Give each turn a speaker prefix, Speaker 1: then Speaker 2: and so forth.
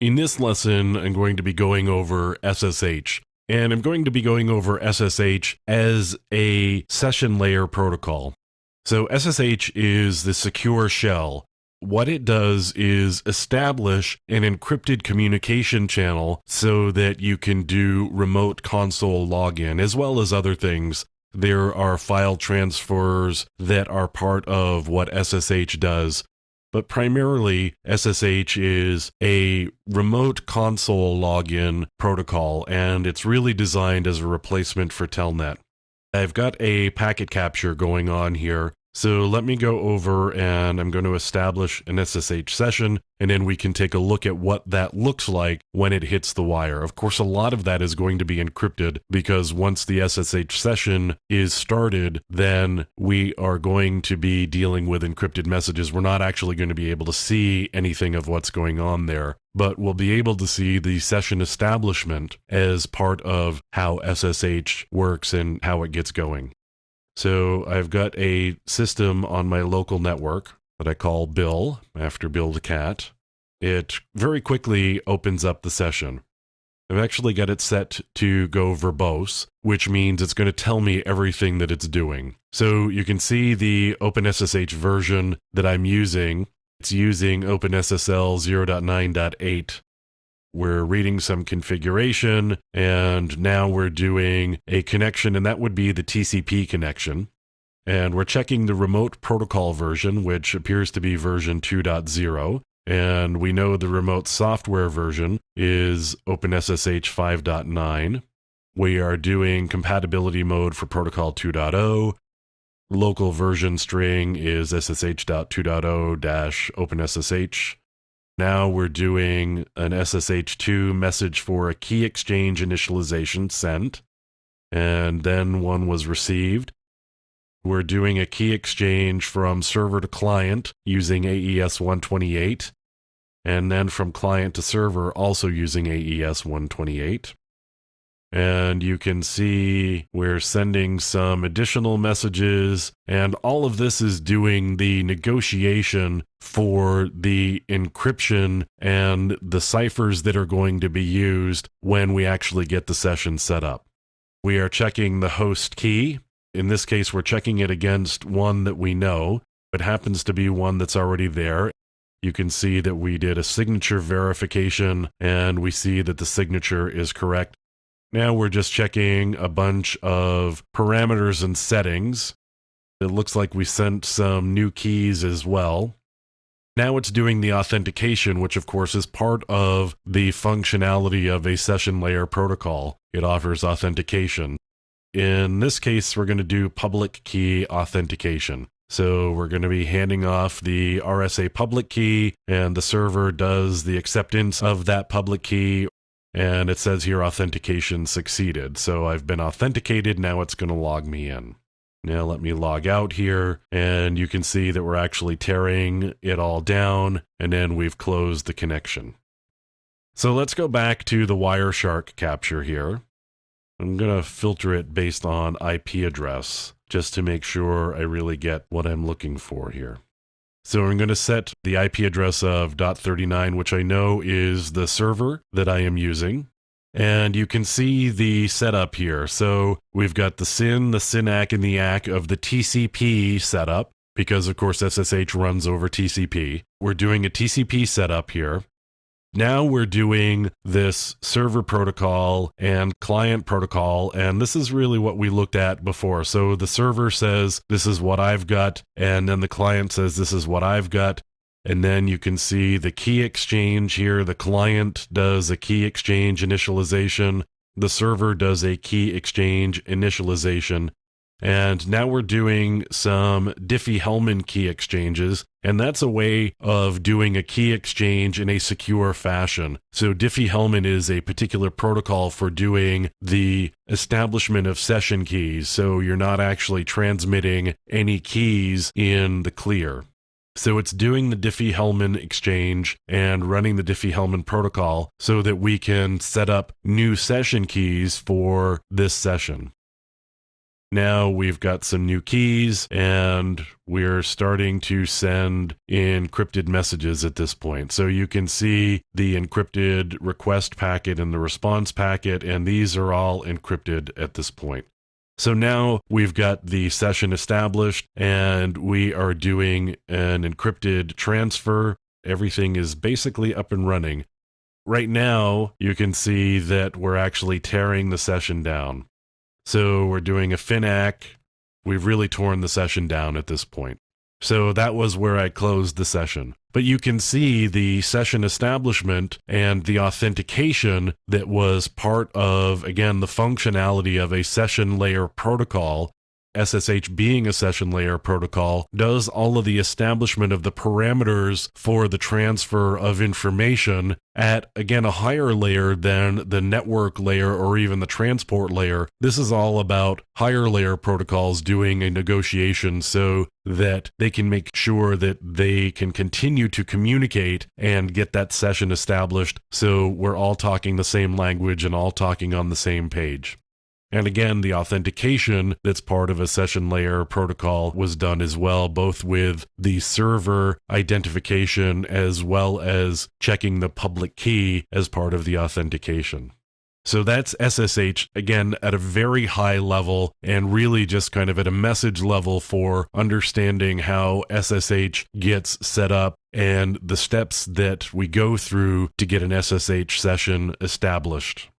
Speaker 1: In this lesson, I'm going to be going over SSH, and I'm going to be going over SSH as a session layer protocol. So SSH is the secure shell. What it does is establish an encrypted communication channel so that you can do remote console login, as well as other things. There are file transfers that are part of what SSH does. But primarily, SSH is a remote console login protocol, and it's really designed as a replacement for Telnet. I've got a packet capture going on here, so let me go over and I'm going to establish an SSH session, and then we can take a look at what that looks like when it hits the wire. Of course, a lot of that is going to be encrypted because once the SSH session is started, then we are going to be dealing with encrypted messages. We're not actually going to be able to see anything of what's going on there, but we'll be able to see the session establishment as part of how SSH works and how it gets going. So I've got a system on my local network that I call Bill, after Bill the cat. It very quickly opens up the session. I've actually got it set to go verbose, which means it's going to tell me everything that it's doing. So you can see the OpenSSH version that I'm using. It's using OpenSSL 0.9.8. We're reading some configuration, and now we're doing a connection, and that would be the TCP connection. And we're checking the remote protocol version, which appears to be version 2.0. And we know the remote software version is OpenSSH 5.9. We are doing compatibility mode for protocol 2.0. Local version string is ssh.2.0-OpenSSH. Now we're doing an SSH2 message for a key exchange initialization sent, and then one was received. We're doing a key exchange from server to client using AES 128, and then from client to server also using AES 128. And you can see we're sending some additional messages, and all of this is doing the negotiation for the encryption and the ciphers that are going to be used when we actually get the session set up. We are checking the host key. In this case, we're checking it against one that we know. It happens to be one that's already there. You can see that we did a signature verification, and we see that the signature is correct. Now we're just checking a bunch of parameters and settings. It looks like we sent some new keys as well. Now it's doing the authentication, which of course is part of the functionality of a session layer protocol. It offers authentication. In this case, we're going to do public key authentication. So we're going to be handing off the RSA public key, and the server does the acceptance of that public key. And it says here authentication succeeded. So I've been authenticated. Now it's going to log me in. Now let me log out here, and you can see that we're actually tearing it all down, and then we've closed the connection. So let's go back to the Wireshark capture here. I'm going to filter it based on IP address just to make sure I really get what I'm looking for here. So I'm going to set the IP address of .39, which I know is the server that I am using. And you can see the setup here. So we've got the SYN, the SYNAC, and the ACK of the TCP setup, because of course SSH runs over TCP. We're doing a TCP setup here. Now we're doing this server protocol and client protocol, and this is really what we looked at before. So the server says, this is what I've got, and then the client says, this is what I've got. And then you can see the key exchange here. The client does a key exchange initialization. The server does a key exchange initialization. And now we're doing some Diffie-Hellman key exchanges, and that's a way of doing a key exchange in a secure fashion. So Diffie-Hellman is a particular protocol for doing the establishment of session keys, so you're not actually transmitting any keys in the clear. So it's doing the Diffie-Hellman exchange and running the Diffie-Hellman protocol so that we can set up new session keys for this session. Now we've got some new keys, and we're starting to send encrypted messages at this point. So you can see the encrypted request packet and the response packet, and these are all encrypted at this point. So now we've got the session established, and we are doing an encrypted transfer. Everything is basically up and running. Right now, you can see that we're actually tearing the session down. So we're doing a FINAC. We've really torn the session down at this point. So that was where I closed the session. But you can see the session establishment and the authentication that was part of, again, the functionality of a session layer protocol. SSH being a session layer protocol does all of the establishment of the parameters for the transfer of information at, again, a higher layer than the network layer or even the transport layer. This is all about higher layer protocols doing a negotiation so that they can make sure that they can continue to communicate and get that session established so we're all talking the same language and all talking on the same page. And again, the authentication that's part of a session layer protocol was done as well, both with the server identification as well as checking the public key as part of the authentication. So that's SSH, again, at a very high level and really just kind of at a message level for understanding how SSH gets set up and the steps that we go through to get an SSH session established.